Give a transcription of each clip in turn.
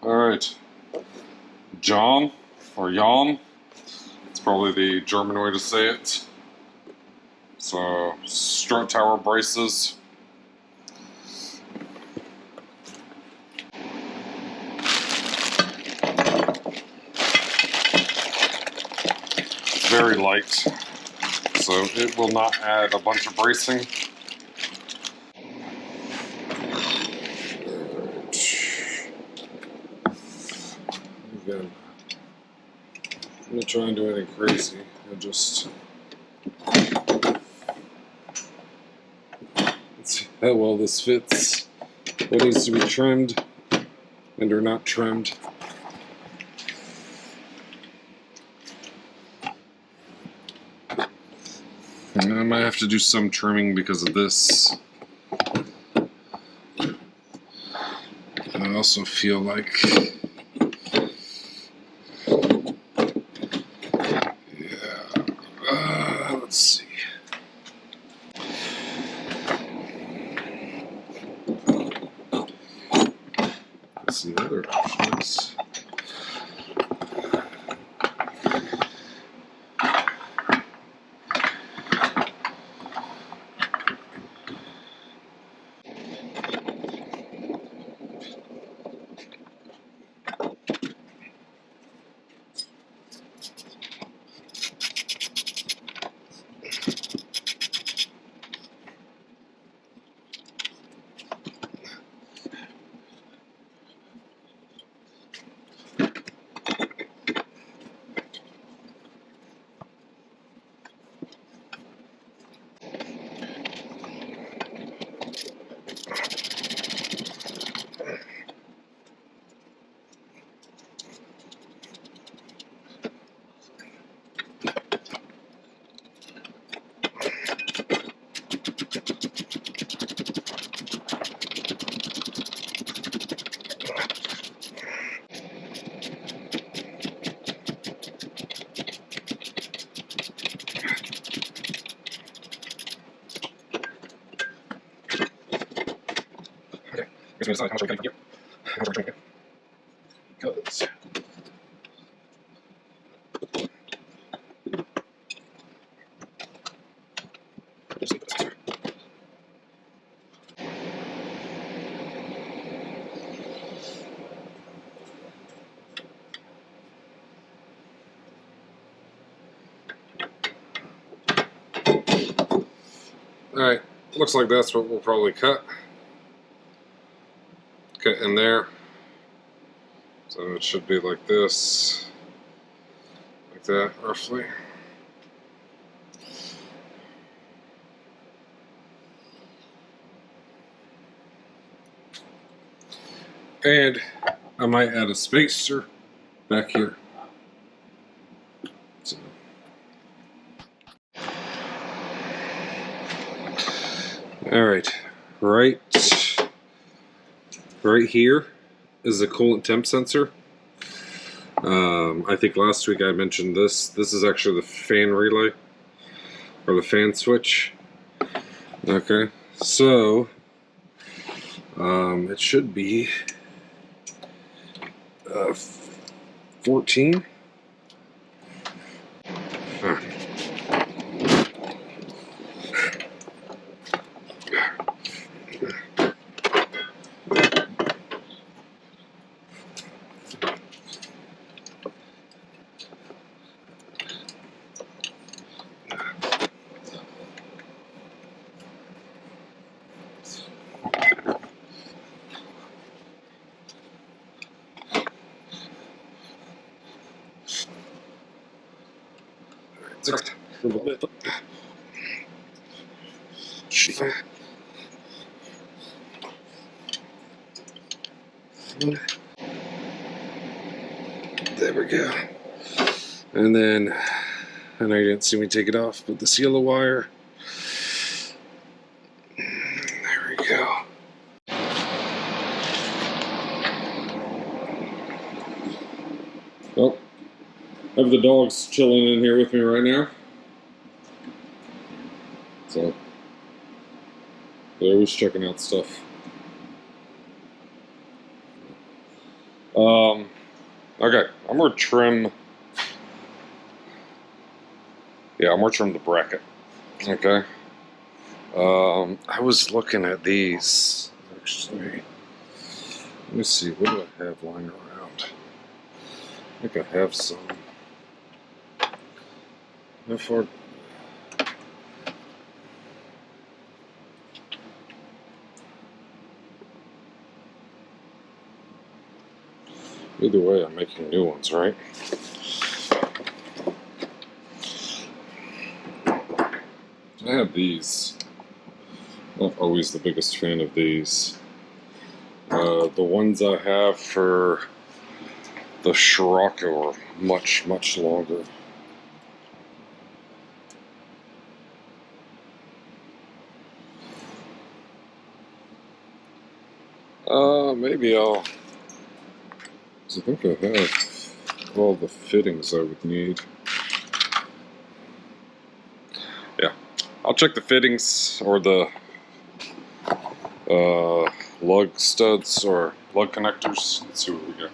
Alright, John, or Jan, it's probably the German way to say it. So, strut tower braces. It's very light, so it will not add a bunch of bracing. Again, I'm not trying to do anything crazy. I just let's see how well this fits. What needs to be trimmed and or not trimmed. And I might have to do some trimming because of this. I also feel like let's see. Let's see other options. Decide how much we're getting here. How much we're trying to get. Because alright, looks like that's what we'll probably cut. Cut in there. So it should be like this. Like that, roughly. And I might add a spacer back here. So. Alright, right here is the coolant temp sensor. I think last week I mentioned this. This is actually the fan relay, or the fan switch. Okay, so it should be 14. Huh. There we go. And then, I know you didn't see me take it off, but this yellow wire. There we go. Well, I have the dogs chilling in here with me right now. So, they're always checking out stuff. Okay, I'm gonna trim. Yeah, I'm gonna trim the bracket. Okay. I was looking at these. Actually, let me see. What do I have lying around? I think I have some. How far? Either way, I'm making new ones, right? I have these. Not always the biggest fan of these. The ones I have for the Scirocco are much, much longer. Maybe I'll. 'Cause I think I have all the fittings I would need. Yeah, I'll check the fittings or the lug studs or lug connectors. Let's see what we got.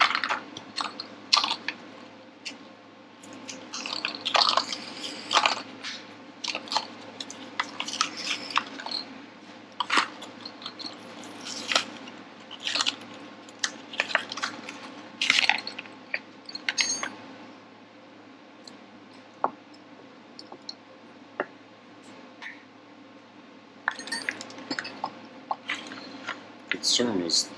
Concern is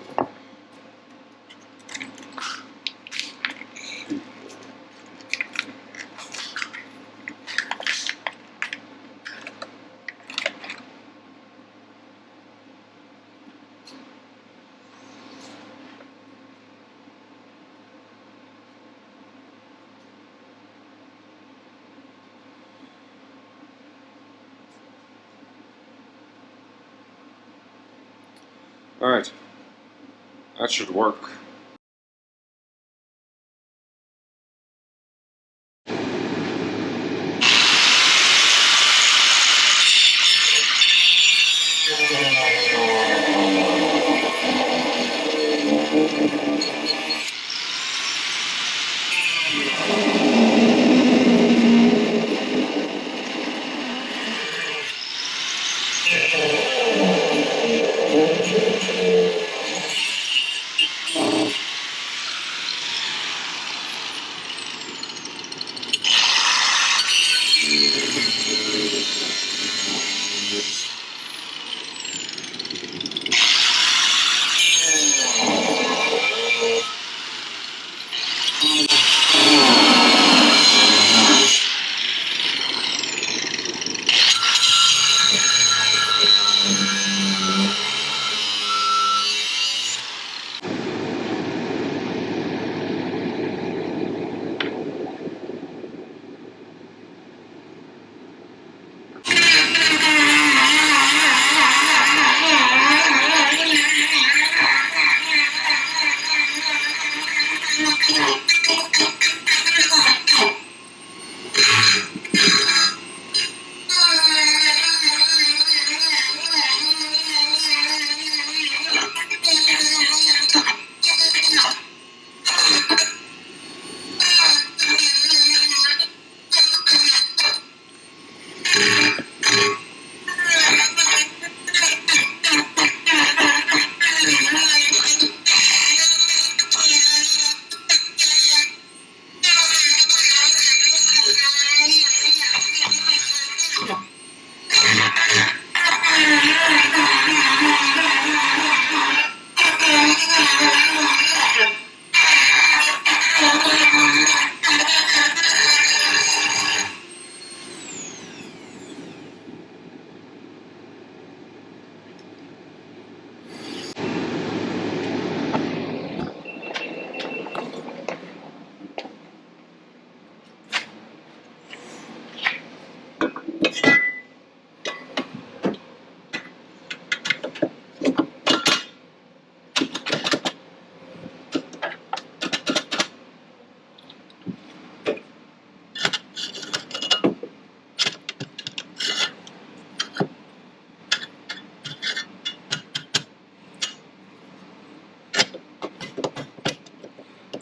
all right. That should work.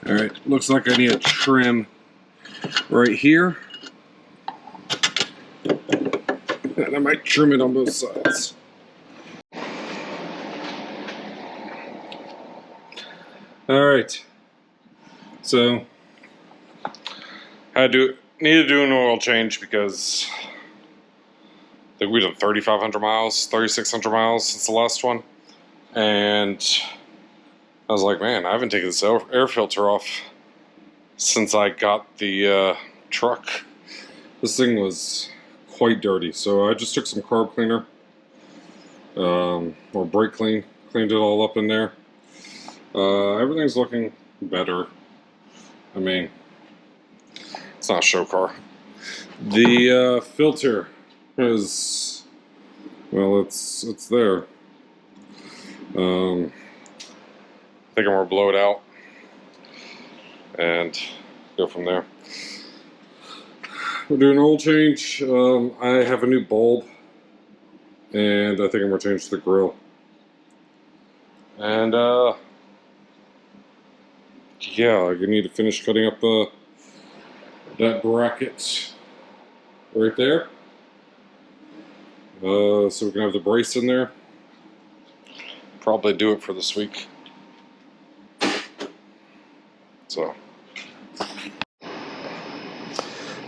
Alright, looks like I need a trim right here. And I might trim it on both sides. Alright, so Need to do an oil change because I think we've done 3,500 miles, 3,600 miles since the last one. And I was like, man, I haven't taken this air filter off since I got the truck. this thing was quite dirty, so I just took some carb cleaner, or brake clean, cleaned it all up in there. Everything's looking better. I mean, It's not a show car. the filter is, well, it's there. I think I'm gonna blow it out and go from there. We're doing an oil change. I have a new bulb, and I think I'm gonna change the grill. And yeah, I need to finish cutting up that bracket right there, so we can have the brace in there. Probably do it for this week. So,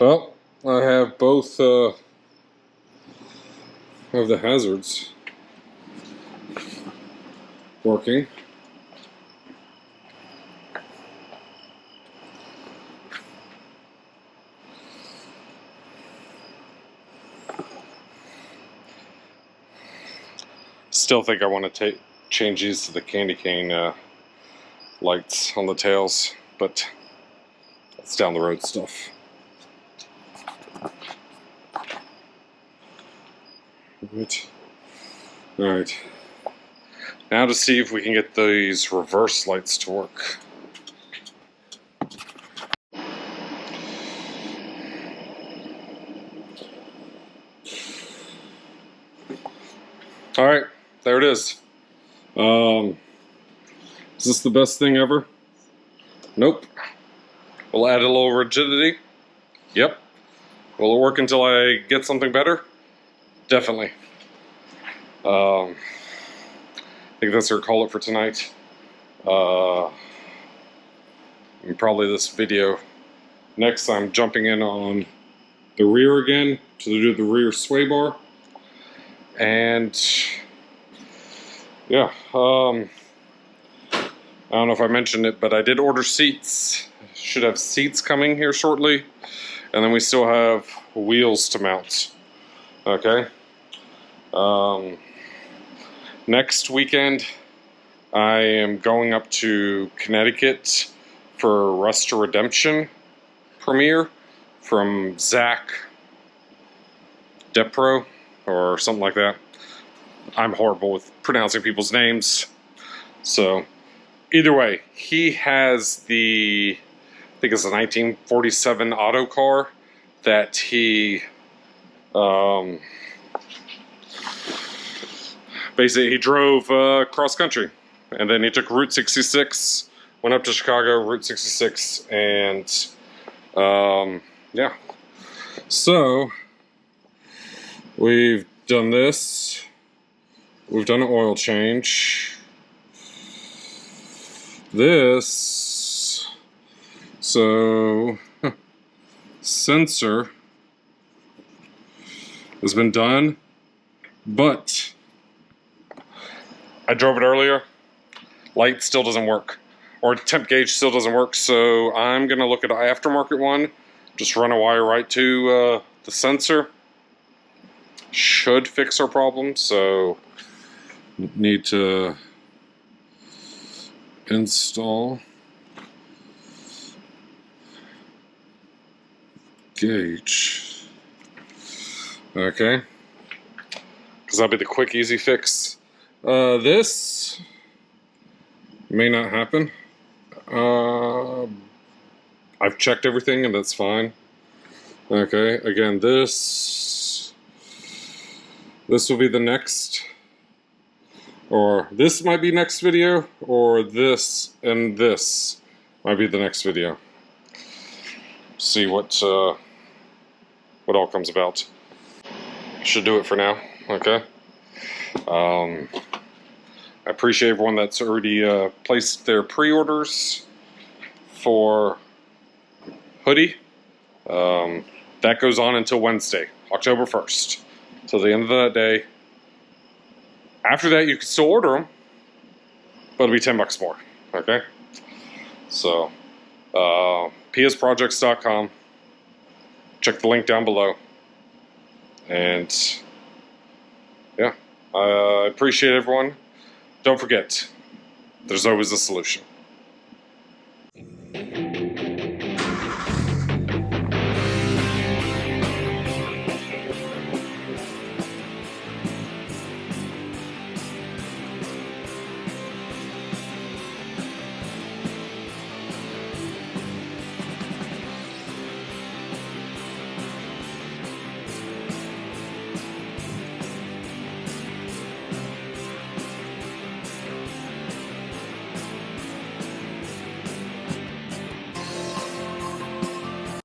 well, I have both of the hazards working. still think I want to change these to the candy cane lights on the tails, but it's down the road stuff. Right. All right. Now to see if we can get these reverse lights to work. All right, there it is. Is this the best thing ever? Nope. We'll add a little rigidity. Yep. Will it work until I get something better? Definitely. I think that's our call it for tonight. And probably this video. Next, I'm jumping in on The rear again to do the rear sway bar. and yeah, I don't know if I mentioned it, but I did order seats. Should have seats coming here shortly, and then we still have wheels to mount. Okay. Next weekend, I am going up to Connecticut for Rust to Redemption premiere from Zach Depro or something like that. I'm horrible with pronouncing people's names. So, either way, he has I think it's a 1947 auto car that he basically he drove cross country, and then he took Route 66, went up to Chicago, Route 66, and yeah. So we've done this. We've done an oil change. This. So sensor has been done, but I drove it earlier. Light still doesn't work, or temp gauge still doesn't work. So I'm gonna look at an aftermarket one. Just run a wire right to the sensor. Should fix our problem. So need to install gauge. Okay? Because that'll be the quick, easy fix. This may not happen. I've checked everything and that's fine. Okay, again, this will be the next, or this might be next video, or this and this might be the next video. See what all comes about. Should do it for now. Okay. I appreciate everyone that's already placed their pre-orders for hoodie. That goes on until Wednesday, October 1st, till the end of that day. After that, you can still order them, but it'll be $10 more. Okay. So, psprojects.com. Check the link down below. And yeah, I appreciate everyone. Don't forget, there's always a solution.